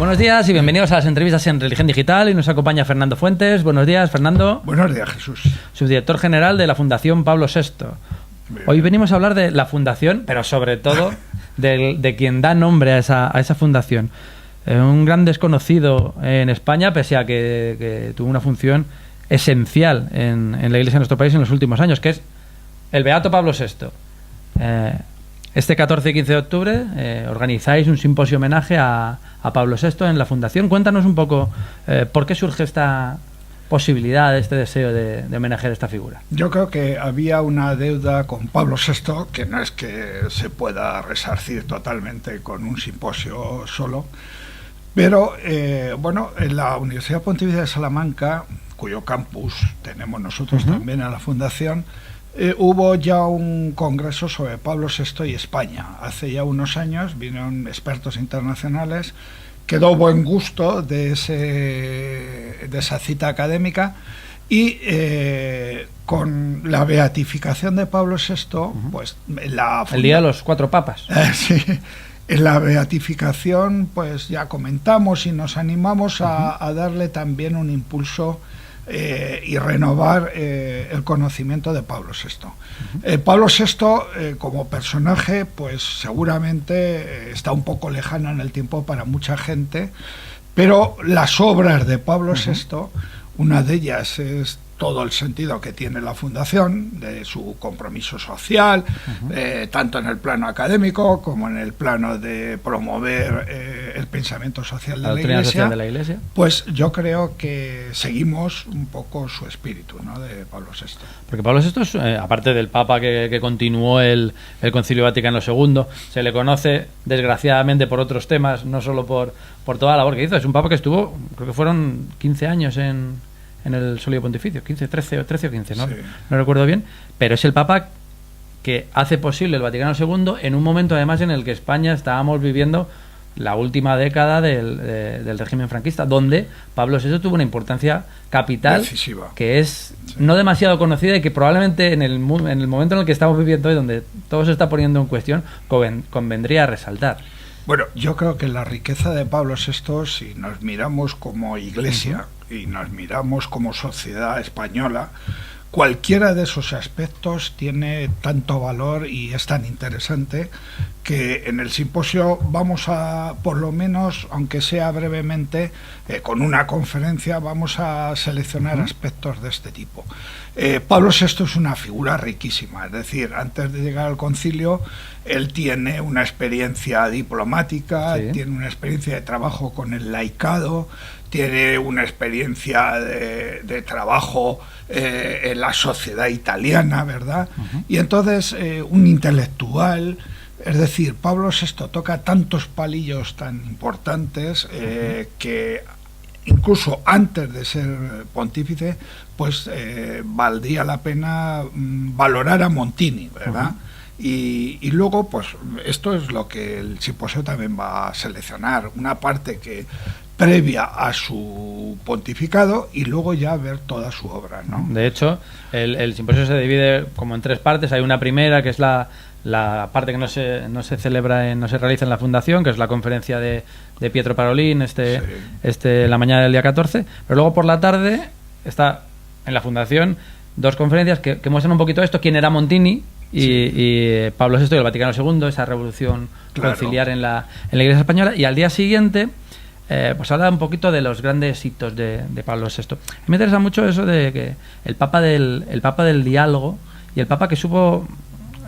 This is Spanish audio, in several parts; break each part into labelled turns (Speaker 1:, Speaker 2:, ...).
Speaker 1: Buenos días y bienvenidos a las entrevistas en Religión Digital, y nos acompaña Fernando Fuentes. Buenos días, Fernando.
Speaker 2: Buenos días, Jesús.
Speaker 1: Subdirector general de la Fundación Pablo VI. Hoy venimos a hablar de la fundación, pero sobre todo de quien da nombre a esa fundación. Un gran desconocido en España, pese a que tuvo una función esencial en la Iglesia de nuestro país en los últimos años, que es el Beato Pablo VI. Este 14 y 15 de octubre organizáis un simposio homenaje a Pablo VI en la Fundación. Cuéntanos un poco por qué surge esta posibilidad, este deseo de homenajear esta figura.
Speaker 2: Yo creo que había una deuda con Pablo VI que no es que se pueda resarcir totalmente con un simposio solo, pero bueno, en la Universidad Pontificia de Salamanca, cuyo campus tenemos nosotros también en la Fundación, hubo ya un congreso sobre Pablo VI y España. Hace ya unos años vinieron expertos internacionales, quedó buen gusto de esa cita académica, y con la beatificación de Pablo VI, pues
Speaker 1: el día de los 4 papas.
Speaker 2: Sí, en la beatificación pues ya comentamos y nos animamos a darle también un impulso y renovar el conocimiento de Pablo VI. Pablo VI como personaje pues seguramente está un poco lejano en el tiempo para mucha gente, pero las obras de Pablo VI, una de ellas es todo el sentido que tiene la Fundación, de su compromiso social, tanto en el plano académico como en el plano de promover el pensamiento social de la Iglesia. Pues yo creo que seguimos un poco su espíritu, ¿no?, de Pablo VI.
Speaker 1: Porque Pablo VI es, aparte del Papa que continuó el Concilio Vaticano II, se le conoce desgraciadamente por otros temas, no solo por toda la labor que hizo. Es un Papa que estuvo, creo que fueron 15 años en el Solio Pontificio, 13 o 15, ¿no? Sí. No recuerdo bien, pero es el Papa que hace posible el Vaticano II en un momento además en el que España estábamos viviendo la última década del régimen franquista, donde Pablo VI tuvo una importancia capital, decisiva, que es no demasiado conocida y que probablemente en el momento en el que estamos viviendo hoy, donde todo se está poniendo en cuestión, convendría resaltar.
Speaker 2: Bueno, yo creo que la riqueza de Pablo VI, si nos miramos como Iglesia y nos miramos como sociedad española, cualquiera de esos aspectos tiene tanto valor y es tan interesante que en el simposio vamos a, por lo menos, aunque sea brevemente, con una conferencia, vamos a seleccionar aspectos de este tipo. Pablo VI es una figura riquísima, es decir, antes de llegar al concilio, él tiene una experiencia diplomática, tiene una experiencia de trabajo con el laicado, tiene una experiencia de trabajo en la sociedad italiana, ¿verdad? Y entonces un intelectual, es decir, Pablo VI toca tantos palillos tan importantes que incluso antes de ser pontífice, pues valdría la pena valorar a Montini, ¿verdad? Y luego, pues esto es lo que el simposio también va a seleccionar, una parte que previa a su pontificado y luego ya ver toda su obra, ¿no?
Speaker 1: De hecho, el simposio se divide como en 3 partes. Hay una primera que es la parte que no se celebra, no se realiza en la Fundación, que es la conferencia de Pietro Parolin la mañana del día 14, pero luego por la tarde está en la Fundación 2 conferencias que muestran un poquito esto, quién era Montini y Pablo VI y el Vaticano II, esa revolución conciliar en la Iglesia española, y al día siguiente pues habla un poquito de los grandes hitos de Pablo VI. Me interesa mucho eso de que el Papa del diálogo y el Papa que supo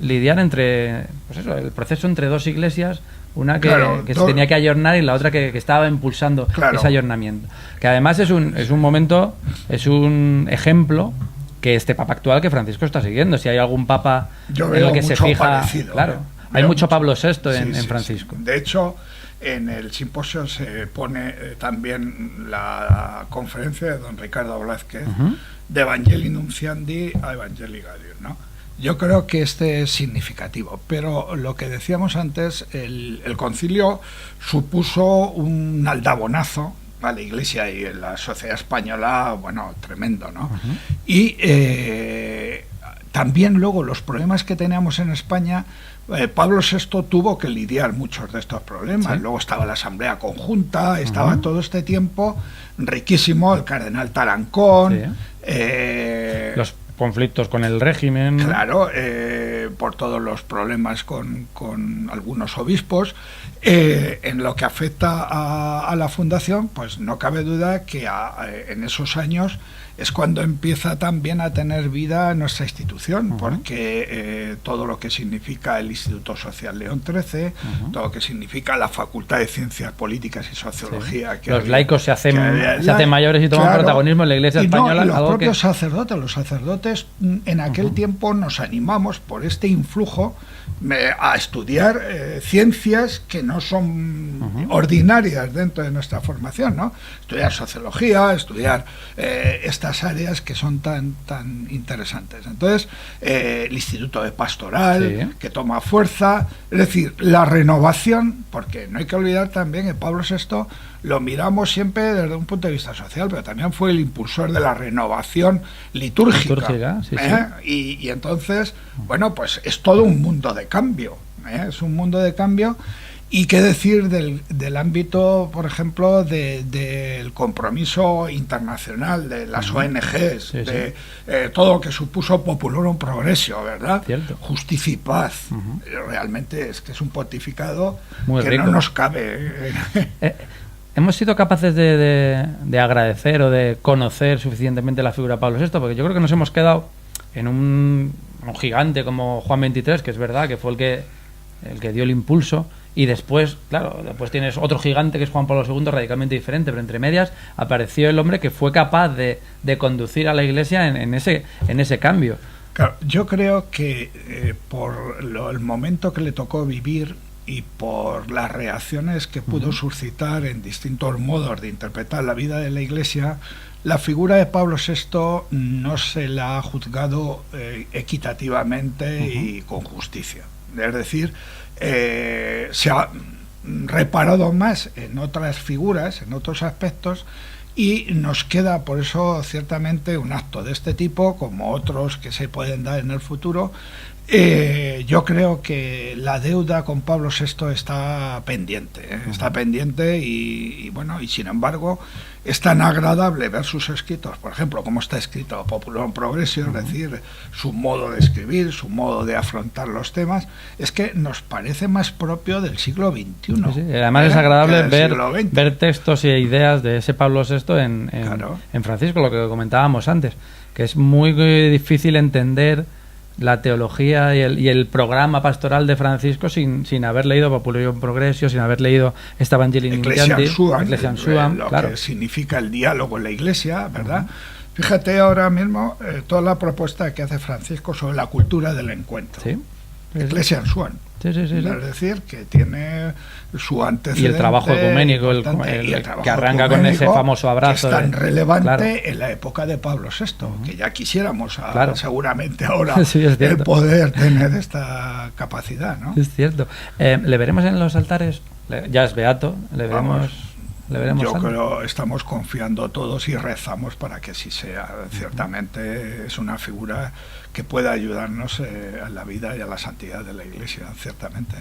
Speaker 1: lidiar entre, pues eso, el proceso entre 2 iglesias, una que se tenía que ayornar y la otra que estaba impulsando ese ayornamiento, que además es un momento, es un ejemplo que este Papa actual, que Francisco está siguiendo. Si hay algún Papa en el que se fija, parecido, hay mucho Pablo VI en Francisco.
Speaker 2: De hecho, en el simposio se pone también la conferencia de don Ricardo Blázquez, de Evangelii Nunciandi a Evangelii Gaudium, ¿no? Yo creo que este es significativo, pero lo que decíamos antes, el concilio supuso un aldabonazo a la Iglesia y en la sociedad española, bueno, tremendo, ¿no? Y también luego los problemas que teníamos en España, Pablo VI tuvo que lidiar muchos de estos problemas. Luego estaba la Asamblea Conjunta, estaba todo este tiempo riquísimo, el cardenal Tarancón,
Speaker 1: los conflictos con el régimen.
Speaker 2: Claro, por todos los problemas con algunos obispos. En lo que afecta a la fundación, pues no cabe duda que en esos años es cuando empieza también a tener vida nuestra institución, porque todo lo que significa el Instituto Social León XIII, todo lo que significa la Facultad de Ciencias Políticas y Sociología. Que
Speaker 1: los laicos se hacen mayores y toman protagonismo en la Iglesia española.
Speaker 2: Y los propios sacerdotes, los sacerdotes en aquel tiempo nos animamos por este influjo a estudiar ciencias que no son ordinarias dentro de nuestra formación, ¿no? Estudiar sociología, estudiar estas áreas que son tan interesantes. Entonces, el Instituto de Pastoral, que toma fuerza, es decir, la renovación, porque no hay que olvidar también que Pablo VI lo miramos siempre desde un punto de vista social, pero también fue el impulsor de la renovación litúrgica. Y entonces, bueno, pues es todo un mundo de cambio, es un mundo de cambio. Y qué decir del ámbito, por ejemplo, del compromiso internacional, de las ONGs, de todo lo que supuso Populorum Progressio, ¿verdad?
Speaker 1: Cierto.
Speaker 2: Justicia y paz. Realmente es que es un pontificado
Speaker 1: muy
Speaker 2: que
Speaker 1: rico.
Speaker 2: no nos cabe.
Speaker 1: ¿Hemos sido capaces de agradecer o de conocer suficientemente la figura de Pablo VI? Porque yo creo que nos hemos quedado en un gigante como Juan XXIII, que es verdad que fue el que dio el impulso, y después, claro, después tienes otro gigante que es Juan Pablo II, radicalmente diferente, pero entre medias apareció el hombre que fue capaz de conducir a la Iglesia en ese cambio.
Speaker 2: Claro, yo creo que por el momento que le tocó vivir y por las reacciones que pudo suscitar en distintos modos de interpretar la vida de la Iglesia, la figura de Pablo VI no se la ha juzgado equitativamente y con justicia. Es decir, se ha reparado más en otras figuras, en otros aspectos, y nos queda por eso ciertamente un acto de este tipo, como otros que se pueden dar en el futuro. Yo creo que la deuda con Pablo VI está pendiente y bueno, y sin embargo es tan agradable ver sus escritos, por ejemplo, como está escrito Populorum Progressio, es decir, su modo de escribir, su modo de afrontar los temas, es que nos parece más propio del siglo XXI.
Speaker 1: Además es agradable ver textos y ideas de ese Pablo VI en Francisco, lo que comentábamos antes, que es muy difícil entender la teología y el programa pastoral de Francisco sin haber leído Populorum Progressio, sin haber leído esta Evangelii Nuntiandi,
Speaker 2: Ecclesiam Suam, lo que significa el diálogo en la Iglesia, ¿verdad? Fíjate ahora mismo toda la propuesta que hace Francisco sobre la cultura del encuentro. Ecclesiam Suam. Es decir, que tiene su antecedente.
Speaker 1: Y el trabajo ecuménico, el que arranca con ese famoso abrazo.
Speaker 2: Que es tan relevante en la época de Pablo VI, que ya quisiéramos seguramente ahora el poder tener esta capacidad, ¿no?
Speaker 1: Es cierto. ¿Le veremos en los altares? Ya es beato, le veremos
Speaker 2: yo creo que estamos confiando todos y rezamos para que sí sea. Ciertamente es una figura que pueda ayudarnos a la vida y a la santidad de la Iglesia, ciertamente.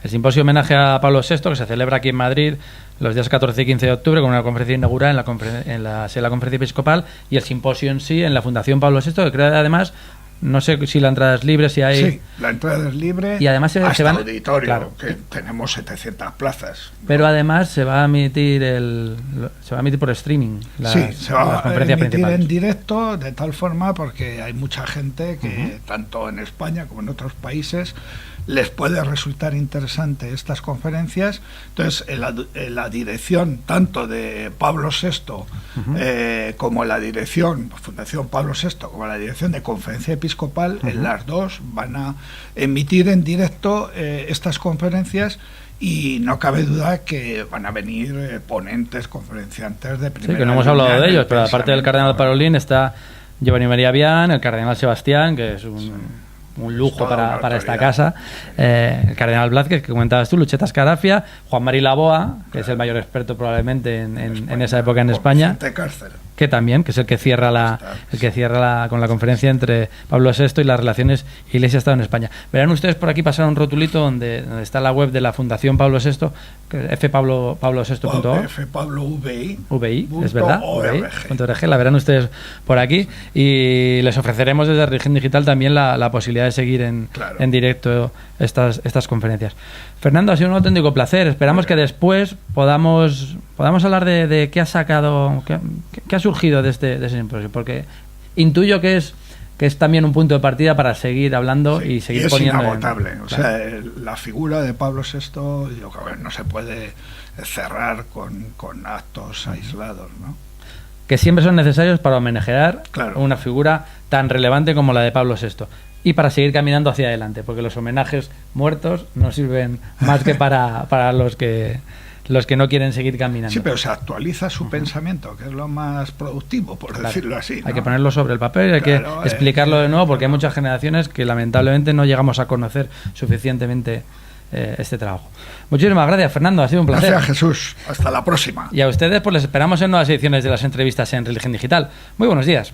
Speaker 1: El simposio homenaje a Pablo VI, que se celebra aquí en Madrid los días 14 y 15 de octubre con una conferencia inaugural en la sede de la Conferencia Episcopal, y el simposio en sí en la Fundación Pablo VI, que creo además, no sé si la entrada es libre, si hay...
Speaker 2: Sí, la entrada es libre,
Speaker 1: y además se van,
Speaker 2: auditorio, que tenemos 700 plazas.
Speaker 1: Pero además se va a emitir por streaming
Speaker 2: se va a emitir en directo, de tal forma, porque hay mucha gente que tanto en España como en otros países les puede resultar interesante estas conferencias. Entonces, la dirección tanto de Pablo VI como la dirección Fundación Pablo VI, como la dirección de Conferencia Episcopal, en las dos van a emitir en directo estas conferencias, y no cabe duda que van a venir ponentes, conferenciantes de primera.
Speaker 1: Sí, que no hemos hablado de ellos, pero aparte del cardenal Parolin está Giovanni María Vian, el cardenal Sebastián, que es un lujo para esta casa, el cardenal Blázquez, que comentabas tú, Lucheta Scarafia, Juan Mari Laboa, que es el mayor experto probablemente en esa época en España.
Speaker 2: Vicente Cárcel.
Speaker 1: que es el que cierra con la conferencia entre Pablo VI y las relaciones Iglesia-Estado en España. Verán ustedes por aquí pasar un rotulito donde está la web de la Fundación Pablo VI, fpablo6.org.
Speaker 2: fpablovi.
Speaker 1: Es verdad. .org, la verán ustedes por aquí, y les ofreceremos desde Religión Digital también la posibilidad de seguir en directo estas conferencias. Fernando, ha sido un auténtico placer. Esperamos que después podamos hablar de qué ha sacado, qué ha surgido de ese simposio, porque intuyo que es también un punto de partida para seguir hablando y seguir poniendo.
Speaker 2: Es inagotable. O sea, la figura de Pablo VI, yo creo que no se puede cerrar con actos aislados, ¿no?
Speaker 1: Que siempre son necesarios para homenajear una figura tan relevante como la de Pablo VI. Y para seguir caminando hacia adelante, porque los homenajes muertos no sirven más que para los que no quieren seguir caminando.
Speaker 2: Sí, pero se actualiza su pensamiento, que es lo más productivo, por decirlo así, ¿no?
Speaker 1: Hay que ponerlo sobre el papel, hay que explicarlo de nuevo, porque hay muchas generaciones que lamentablemente no llegamos a conocer suficientemente este trabajo. Muchísimas gracias, Fernando, ha sido un placer.
Speaker 2: Gracias, Jesús. Hasta la próxima.
Speaker 1: Y a ustedes pues les esperamos en nuevas ediciones de las entrevistas en Religión Digital. Muy buenos días.